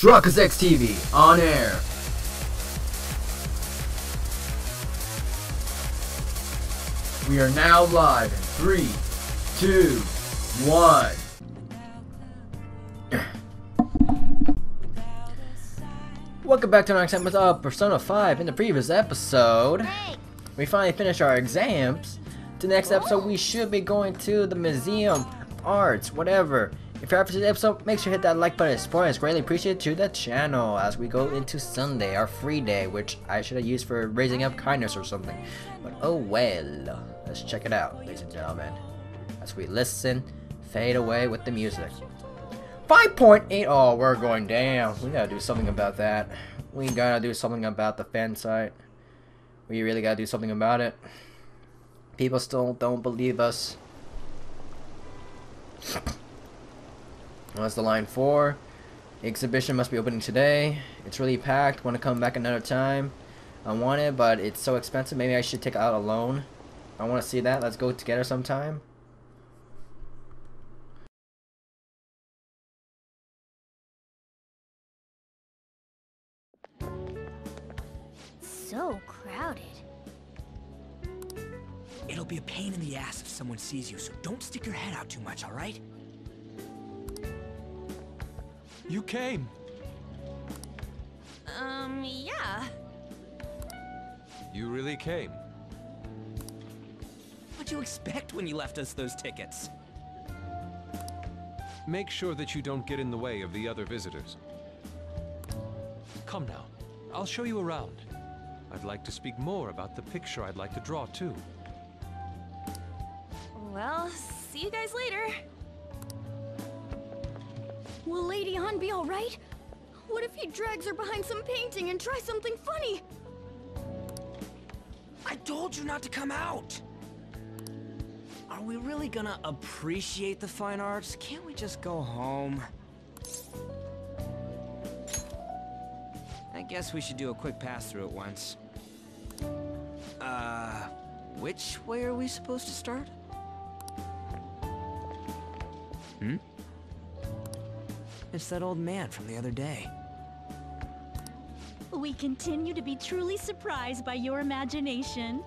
Truckers X TV on air. We are now live in 3, 2, 1. Welcome back to our next episode of Persona 5. In the previous episode, we finally finished our exams. The next episode, we should be going to the Museum of Arts, whatever. If you're after this episode, make sure to hit that like button. It's greatly appreciated to the channel as we go into Sunday, our free day, which I should have used for raising up kindness or something. But oh well. Let's check it out, ladies and gentlemen. As we listen, fade away with the music. 5.8. Oh, we're going down. We gotta do something about that. We gotta do something about the fan site. We really gotta do something about it. People still don't believe us. What's the line for? The exhibition must be opening today. It's really packed. Want to come back another time? I want it, but it's so expensive. Maybe I should take it out alone. I want to see that. Let's go together sometime. So crowded. It'll be a pain in the ass if someone sees you, so don't stick your head out too much, alright? You came. Yeah. You really came. What'd you expect when you left us those tickets? Make sure that you don't get in the way of the other visitors. Come now. I'll show you around. I'd like to speak more about the picture I'd like to draw, too. Well, see you guys later. Will Lady Han be alright? What if he drags her behind some painting and tries something funny? I told you not to come out! Are we really gonna appreciate the fine arts? Can't we just go home? I guess we should do a quick pass-through at once. Which way are we supposed to start? It's that old man from the other day. We continue to be truly surprised by your imagination.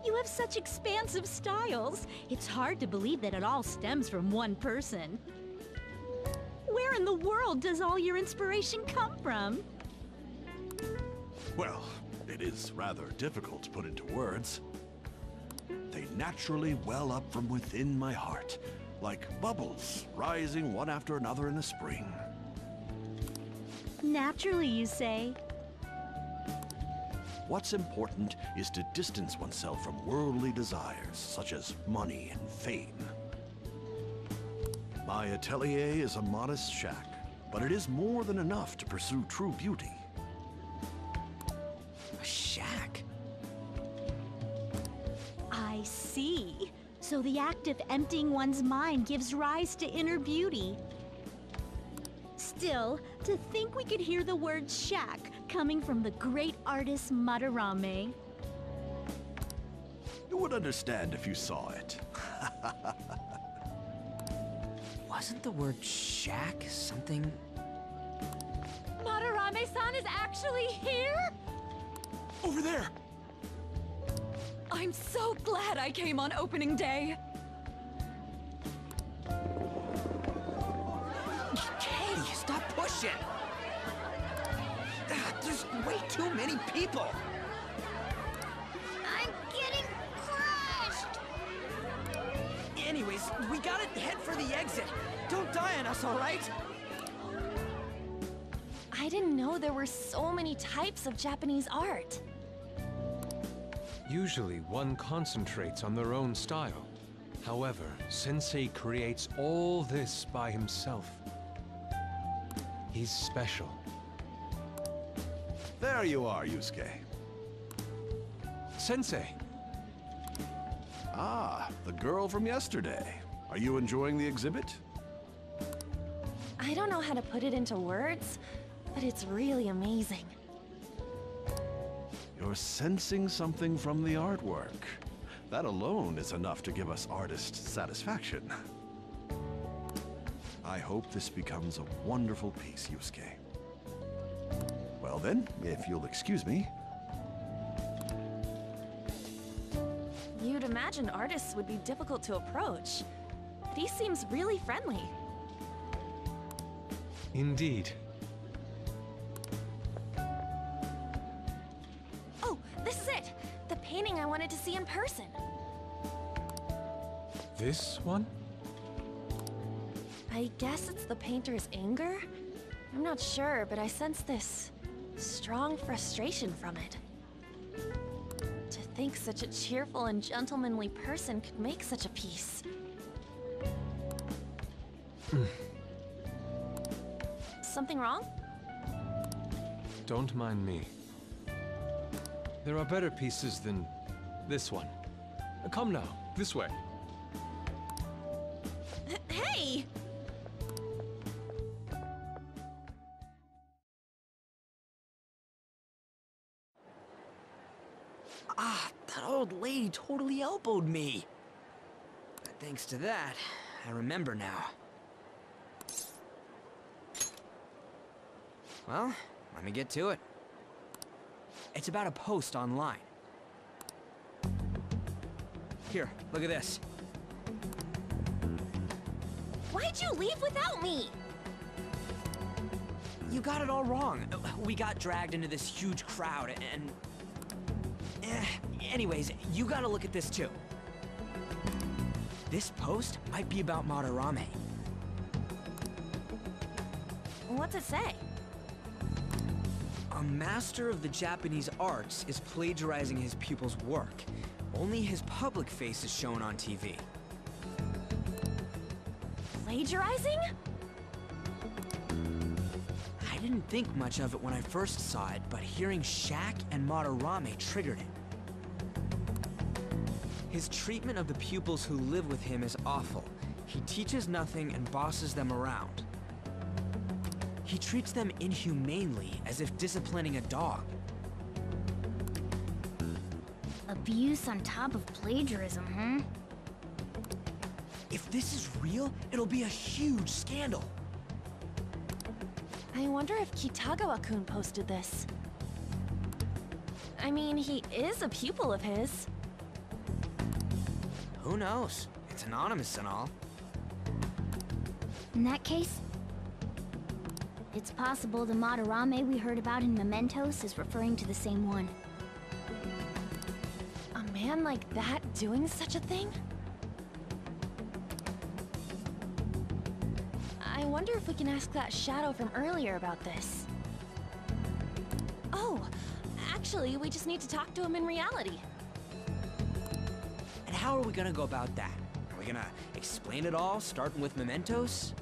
You have such expansive styles. It's hard to believe that it all stems from one person. Where in the world does all your inspiration come from? Well, it is rather difficult to put into words. They naturally well up from within my heart, like bubbles rising one after another in the spring. Naturally, you say. What's important is to distance oneself from worldly desires, such as money and fame. My atelier is a modest shack, but it is more than enough to pursue true beauty. A shack? I see. So the act of emptying one's mind gives rise to inner beauty. Still, to think we could hear the word shack coming from the great artist Madarame. You would understand if you saw it. Wasn't the word shack something? Madarame-san is actually here? Over there! I'm so glad I came on opening day. Hey, stop pushing! There's way too many people! I'm getting crushed! Anyways, we gotta head for the exit. Don't die on us, alright? I didn't know there were so many types of Japanese art. Usually, one concentrates on their own style. However, Sensei creates all this by himself. He's special. There you are, Yusuke. Sensei! Ah, the girl from yesterday. Are you enjoying the exhibit? I don't know how to put it into words, but it's really amazing. You're sensing something from the artwork. That alone is enough to give us artists satisfaction. I hope this becomes a wonderful piece, Yusuke. Well then, if you'll excuse me. You'd imagine artists would be difficult to approach, but he seems really friendly. Indeed. Oh, this is it! The painting I wanted to see in person. This one? I guess it's the painter's anger? I'm not sure, but I sense this strong frustration from it. To think such a cheerful and gentlemanly person could make such a piece. Something wrong? Don't mind me. There are better pieces than this one. Come now, this way. Hey! Ah, that old lady totally elbowed me. But thanks to that, I remember now. Well, let me get to it. It's about a post online. Here, look at this. Why'd you leave without me? You got it all wrong. We got dragged into this huge crowd and... Anyways, you gotta look at this too. This post might be about Madarame. What's it say? A master of the Japanese arts is plagiarizing his pupil's work. Only his public face is shown on TV. Plagiarizing? I didn't think much of it when I first saw it, but hearing Shaq and Madarame triggered it. His treatment of the pupils who live with him is awful. He teaches nothing and bosses them around. He treats them inhumanely, as if disciplining a dog. Abuse on top of plagiarism, huh? If this is real, it'll be a huge scandal. I wonder if Kitagawa-kun posted this. I mean, he is a pupil of his. Who knows? It's anonymous and all. In that case, it's possible the Madarame we heard about in Mementos is referring to the same one. A man like that doing such a thing? I wonder if we can ask that shadow from earlier about this. Oh, actually, we just need to talk to him in reality. And how are we gonna go about that? Are we gonna explain it all, starting with Mementos?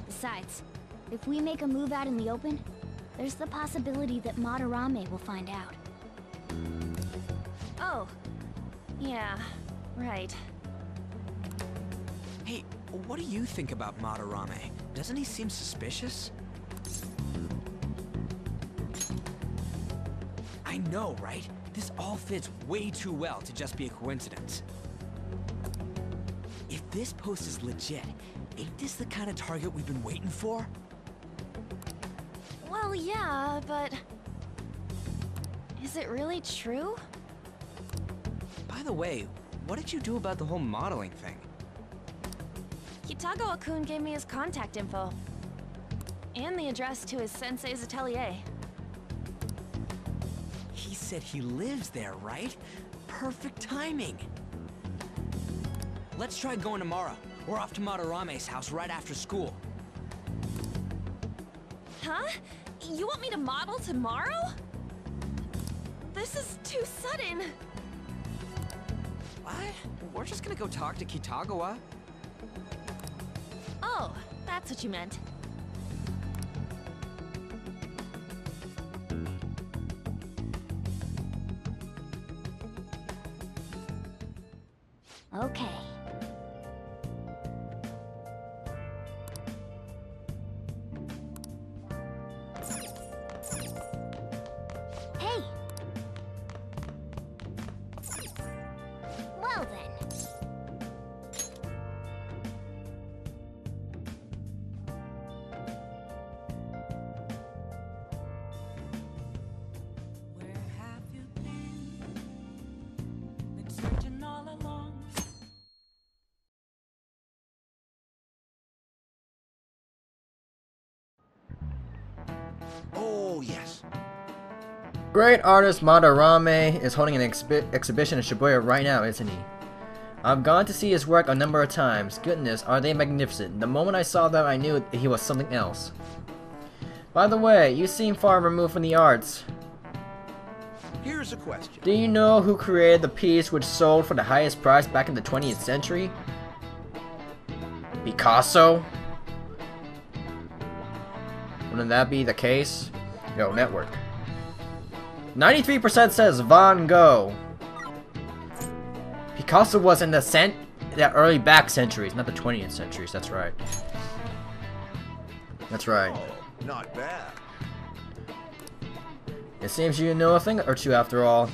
Besides, if we make a move out in the open, there's the possibility that Madarame will find out. Oh, yeah, right. Hey, what do you think about Madarame? Doesn't he seem suspicious? I know, right? This all fits way too well to just be a coincidence. If this post is legit, ain't this the kind of target we've been waiting for? Well, yeah, but... is it really true? By the way, what did you do about the whole modeling thing? Kitagawa-kun gave me his contact info. And the address to his sensei's atelier. He said he lives there, right? Perfect timing. Let's try going tomorrow. We're off to Madarame's house right after school. Huh? You want me to model tomorrow? This is too sudden. What? We're just gonna go talk to Kitagawa. Oh, that's what you meant. Okay. Hey! Well then. Oh, yes. Great artist Madarame is holding an exhibition in Shibuya right now, isn't he? I've gone to see his work a number of times. Goodness, are they magnificent. The moment I saw them, I knew he was something else. By the way, you seem far removed from the arts. Here's a question. Do you know who created the piece which sold for the highest price back in the 20th century? Picasso? Wouldn't that be the case? Yo, network. 93% says Van Gogh. Picasso was in the early back centuries, not the 20th centuries. That's right. That's right. Oh, not bad. It seems you know a thing or two after all.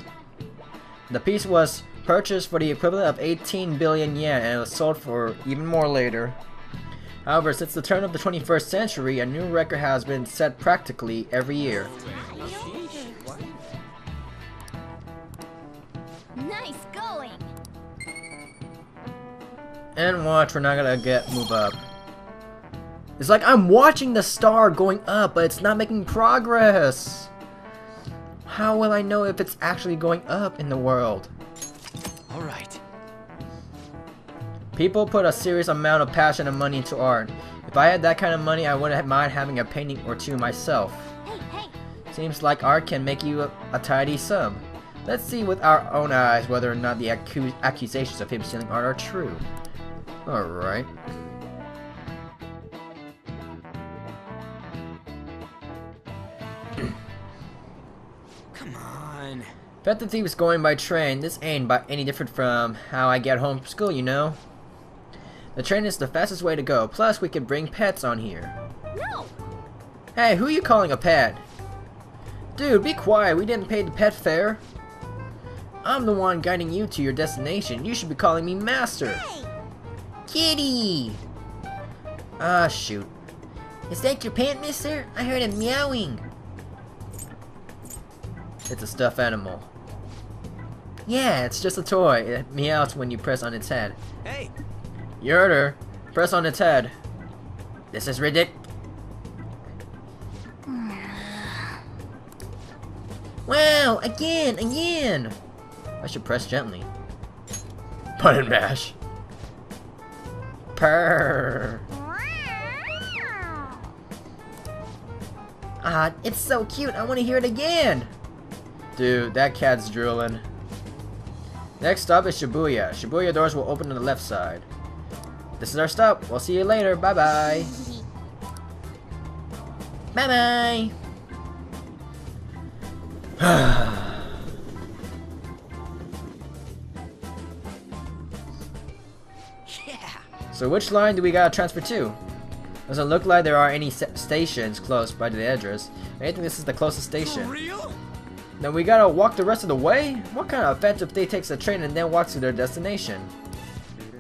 The piece was purchased for the equivalent of 18 billion yen and it was sold for even more later. However, since the turn of the 21st century, a new record has been set practically every year. Nice going. And watch, we're not gonna move up. It's like I'm watching the star going up, but it's not making progress. How will I know if it's actually going up in the world? All right. People put a serious amount of passion and money into art. If I had that kind of money, I wouldn't mind having a painting or two myself. Hey. Seems like art can make you a tidy sum. Let's see with our own eyes whether or not the accusations of him stealing art are true. Alright. Come on. Bet the thief's going by train. This ain't any different from how I get home from school, you know. The train is the fastest way to go. Plus, we can bring pets on here. No. Hey, who are you calling a pet? Dude, be quiet. We didn't pay the pet fare. I'm the one guiding you to your destination. You should be calling me Master. Hey. Kitty! Ah, shoot. Is that your pet, mister? I heard him meowing. It's a stuffed animal. Yeah, it's just a toy. It meows when you press on its head. Hey. You heard her. Press on its head. This is ridiculous. Wow! Again! I should press gently. Button mash. Purr. Ah, it's so cute. I want to hear it again. Dude, that cat's drooling. Next stop is Shibuya. Shibuya doors will open on the left side. This is our stop. We'll see you later. Bye-bye. Bye-bye. So which line do we gotta transfer to? Doesn't look like there are any stations close by the address. I think this is the closest station. For real? Then we gotta walk the rest of the way? What kind of offensive thief takes a train and then walks to their destination?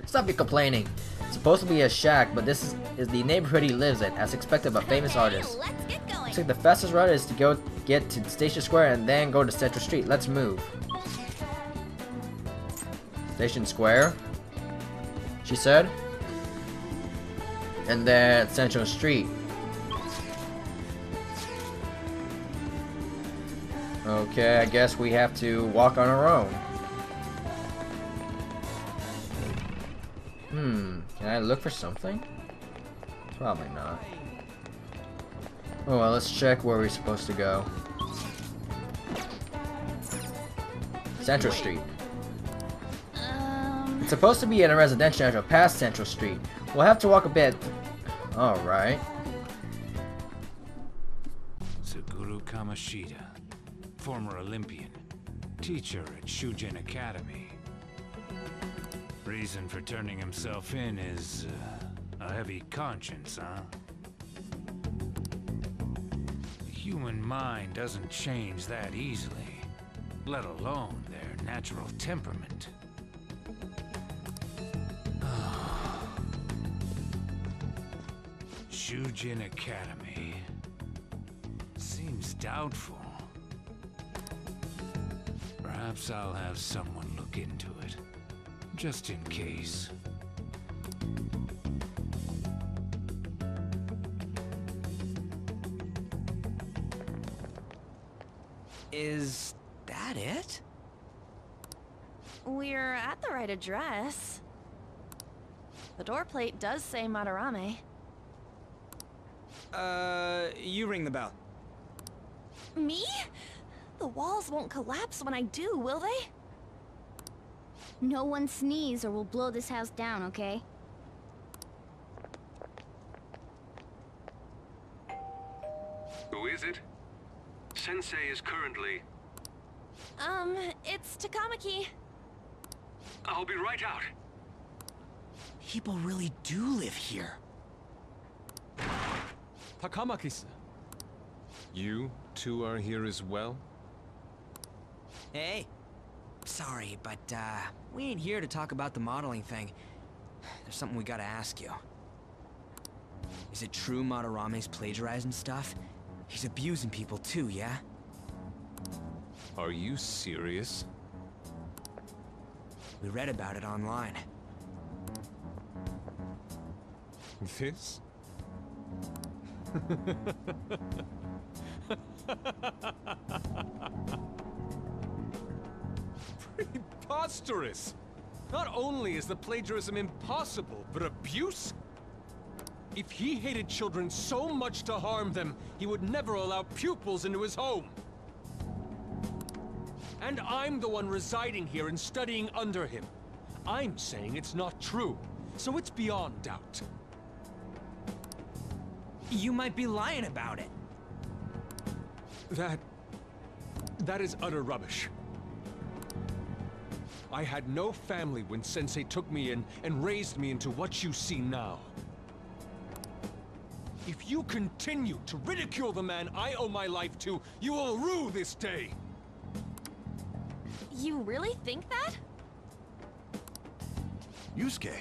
Stop your complaining. It's supposed to be a shack, but this is the neighborhood he lives in, as expected of a famous artist. Let's get going. Looks like the fastest route is to get to Station Square and then go to Central Street. Let's move. Station Square? She said. And then Central Street. Okay, I guess we have to walk on our own. Can I look for something? Probably not. Oh well, let's check where we're supposed to go. Central Street. It's supposed to be in a residential area past Central Street. We'll have to walk a bit. Alright. Suguru Kamoshida, former Olympian, teacher at Shujin Academy. Reason for turning himself in is a heavy conscience, huh? The human mind doesn't change that easily, let alone their natural temperament. Shujin Academy. Seems doubtful. Perhaps I'll have someone look into it, just in case. Is that it? We're at the right address. The door plate does say Madarame. You ring the bell. Me? The walls won't collapse when I do, will they? No one sneeze or we'll blow this house down, okay? Who is it? Sensei is currently... It's Takamaki. I'll be right out. People really do live here. Takamaki-san. You two are here as well? Hey. Sorry, but, we ain't here to talk about the modeling thing. There's something we gotta ask you. Is it true Madarame's plagiarizing stuff? He's abusing people too, yeah? Are you serious? We read about it online. This? Preposterous! Not only is the plagiarism impossible, but abuse? If he hated children so much to harm them, he would never allow pupils into his home. And I'm the one residing here and studying under him. I'm saying it's not true, so it's beyond doubt. You might be lying about it. That is utter rubbish. I had no family when Sensei took me in and raised me into what you see now. If you continue to ridicule the man I owe my life to, you will rue this day! You really think that? Yusuke.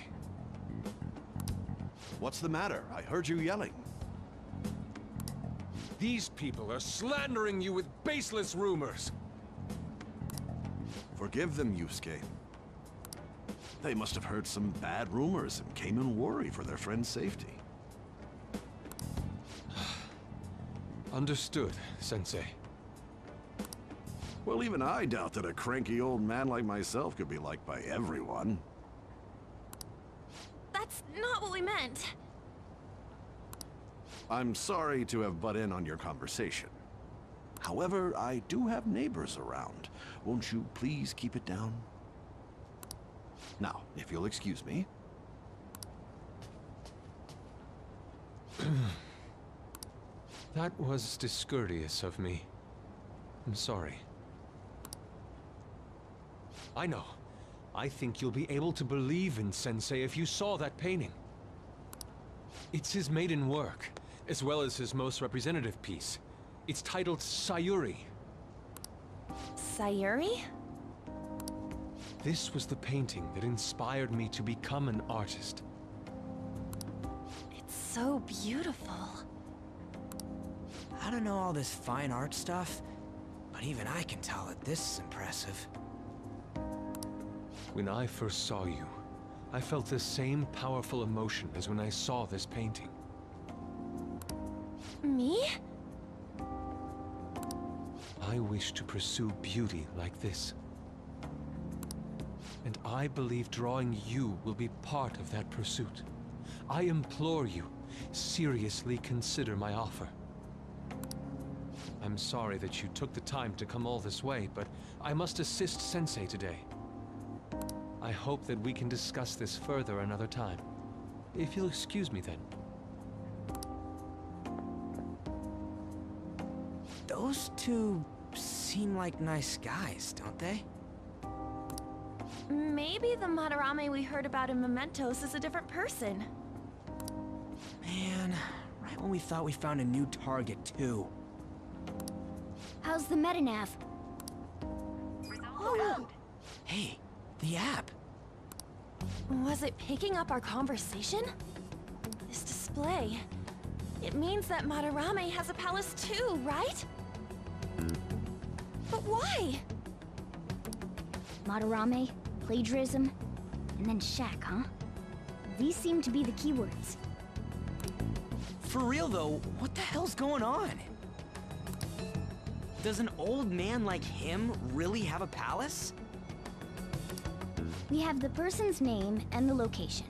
What's the matter? I heard you yelling. These people are slandering you with baseless rumors. Forgive them, Yusuke. They must have heard some bad rumors and came in worry for their friend's safety. Understood, Sensei. Well, even I doubt that a cranky old man like myself could be liked by everyone. That's not what we meant. I'm sorry to have butt in on your conversation. However, I do have neighbors around. Won't you please keep it down? Now, if you'll excuse me. That was discourteous of me. I'm sorry. I know. I think you'll be able to believe in Sensei if you saw that painting. It's his maiden work, as well as his most representative piece. It's titled Sayuri. Sayuri? This was the painting that inspired me to become an artist. It's so beautiful. I don't know all this fine art stuff, but even I can tell that this is impressive. When I first saw you, I felt the same powerful emotion as when I saw this painting. Me? I wish to pursue beauty like this. And I believe drawing you will be part of that pursuit. I implore you, seriously consider my offer. I'm sorry that you took the time to come all this way, but I must assist Sensei today. I hope that we can discuss this further another time. If you'll excuse me then. Those two seem like nice guys, don't they? Maybe the Madarame we heard about in Mementos is a different person. Man, right when we thought we found a new target, too. How's the metanav? Oh, Hey, the app. was it picking up our conversation? This display. It means that Madarame has a palace too, right? But why? Madarame, plagiarism, and then shack, huh? These seem to be the keywords. For real, though, what the hell's going on? Does an old man like him really have a palace? We have the person's name and the location.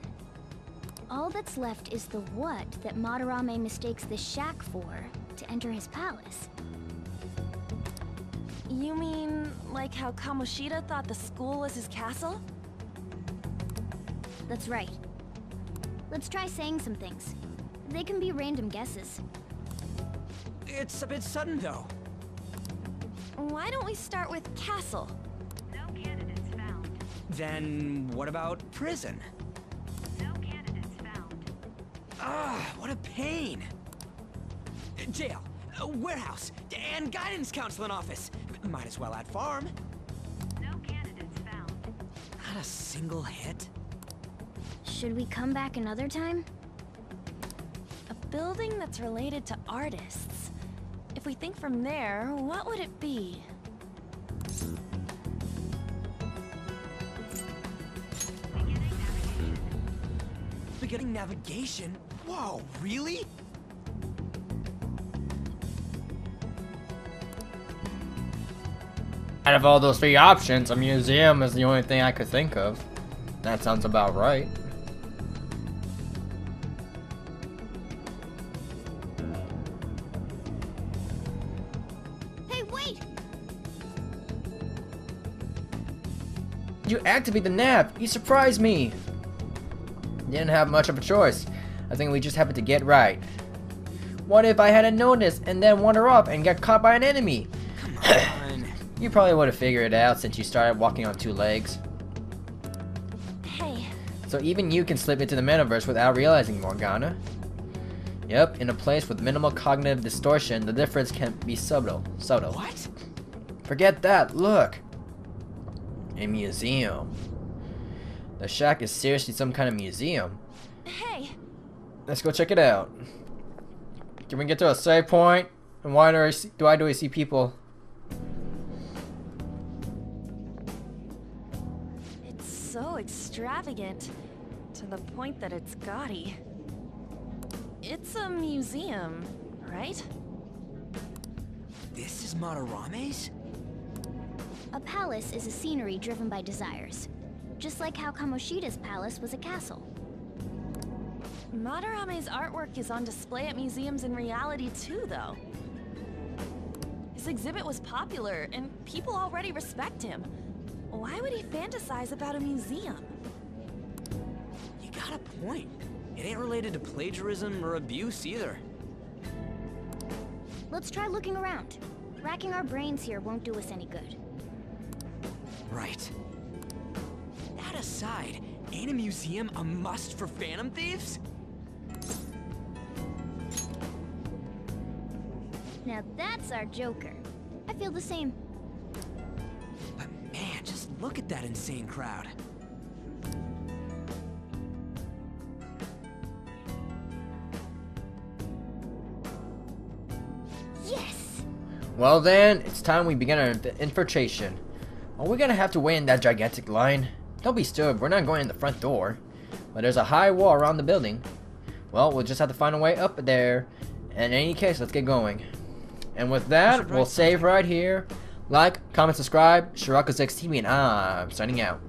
All that's left is the what that Madarame mistakes this shack for to enter his palace. You mean, like how Kamoshida thought the school was his castle? That's right. Let's try saying some things. They can be random guesses. It's a bit sudden, though. Why don't we start with castle? No candidates found. Then what about prison? No candidates found. Ah, what a pain. Jail, warehouse, and guidance counseling office. Might as well add farm. No candidates found. Not a single hit. Should we come back another time? A building that's related to artists. If we think from there, what would it be? Beginning navigation? Whoa, really? Out of all those 3 options, a museum is the only thing I could think of. That sounds about right. Hey, wait! You activate the nav! You surprised me! Didn't have much of a choice. I think we just happened to get right. What if I hadn't noticed and then wander off and get caught by an enemy? Come on. You probably would have figured it out since you started walking on 2 legs. Hey, So even you can slip into the metaverse without realizing, Morgana. Yep, in a place with minimal cognitive distortion, the difference can be subtle. What? Forget that, look! A museum. The shack is seriously some kind of museum. hey! Let's go check it out. Can we get to a save point? And why do I see people? It's so extravagant, to the point that it's gaudy. It's a museum, right? This is Madarame's? A palace is a scenery driven by desires. Just like how Kamoshida's palace was a castle. Madarame's artwork is on display at museums in reality too, though. His exhibit was popular, and people already respect him. Why would he fantasize about a museum? You got a point. It ain't related to plagiarism or abuse either. Let's try looking around. Racking our brains here won't do us any good. Right. That aside, ain't a museum a must for Phantom Thieves? Now that's our Joker. I feel the same. But man, just look at that insane crowd. Yes! Well then, it's time we begin our infiltration. Are we gonna have to wait in that gigantic line? Don't be stupid, we're not going in the front door. But there's a high wall around the building. Well, we'll just have to find a way up there. In any case, let's get going. And with that, we'll save right here. Like, comment, subscribe. Shiraka's XTV, and I'm signing out.